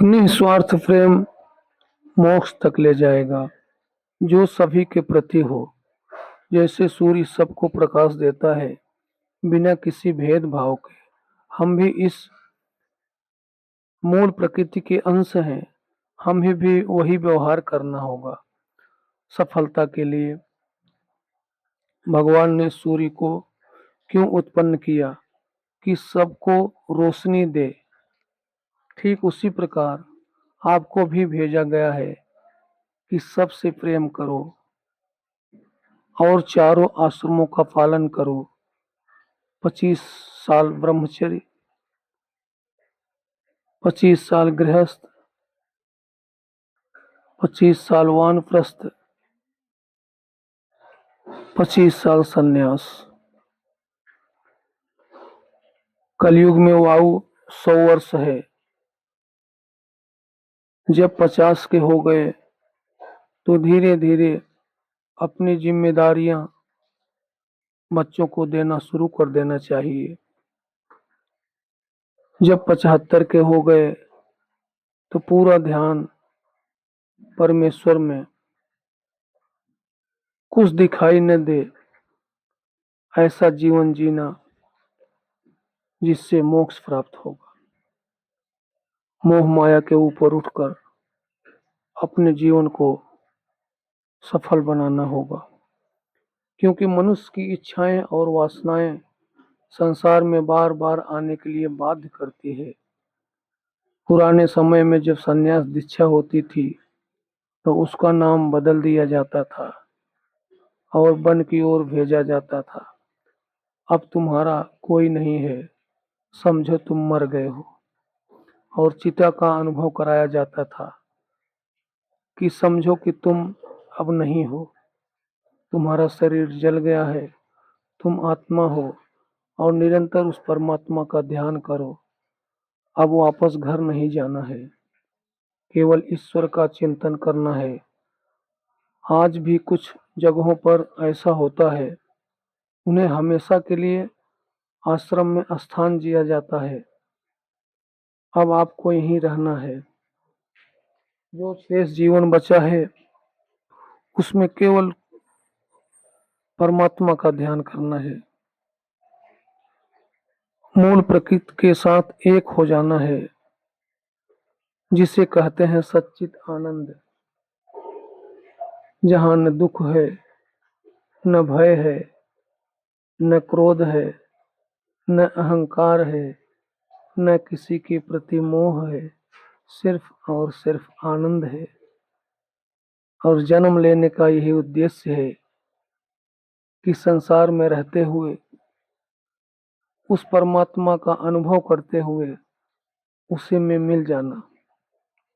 निस्वार्थ प्रेम मोक्ष तक ले जाएगा, जो सभी के प्रति हो। जैसे सूर्य सबको प्रकाश देता है बिना किसी भेदभाव के, हम भी इस मूल प्रकृति के अंश हैं। हमें भी वही व्यवहार करना होगा। सफलता के लिए भगवान ने सूर्य को क्यों उत्पन्न किया? कि सबको रोशनी दे। ठीक उसी प्रकार आपको भी भेजा गया है कि सबसे प्रेम करो और चारों आश्रमों का पालन करो। 25 साल ब्रह्मचर्य, 25 साल गृहस्थ, 25 साल वानप्रस्थ, 25 साल संन्यास। कलयुग में वायु 100 वर्ष है। जब 50 के हो गए तो धीरे धीरे अपनी जिम्मेदारियां बच्चों को देना शुरू कर देना चाहिए। जब 75 के हो गए तो पूरा ध्यान परमेश्वर में, कुछ दिखाई न दे ऐसा जीवन जीना जिससे मोक्ष प्राप्त होगा। मोह माया के ऊपर उठकर अपने जीवन को सफल बनाना होगा, क्योंकि मनुष्य की इच्छाएं और वासनाएं संसार में बार बार आने के लिए बाध्य करती है। पुराने समय में जब संन्यास दीक्षा होती थी तो उसका नाम बदल दिया जाता था और वन की ओर भेजा जाता था। अब तुम्हारा कोई नहीं है, समझो तुम मर गए हो। और चिता का अनुभव कराया जाता था कि समझो कि तुम अब नहीं हो, तुम्हारा शरीर जल गया है, तुम आत्मा हो और निरंतर उस परमात्मा का ध्यान करो। अब वापस घर नहीं जाना है, केवल ईश्वर का चिंतन करना है। आज भी कुछ जगहों पर ऐसा होता है, उन्हें हमेशा के लिए आश्रम में स्थान दिया जाता है। अब आपको यहीं रहना है। जो शेष जीवन बचा है उसमें केवल परमात्मा का ध्यान करना है, मूल प्रकृति के साथ एक हो जाना है, जिसे कहते हैं सच्चित आनंद, जहाँ न दुख है, न भय है, न क्रोध है, न अहंकार है, न किसी के प्रति मोह है, सिर्फ और सिर्फ आनंद है। और जन्म लेने का यही उद्देश्य है कि संसार में रहते हुए उस परमात्मा का अनुभव करते हुए उसी में मिल जाना।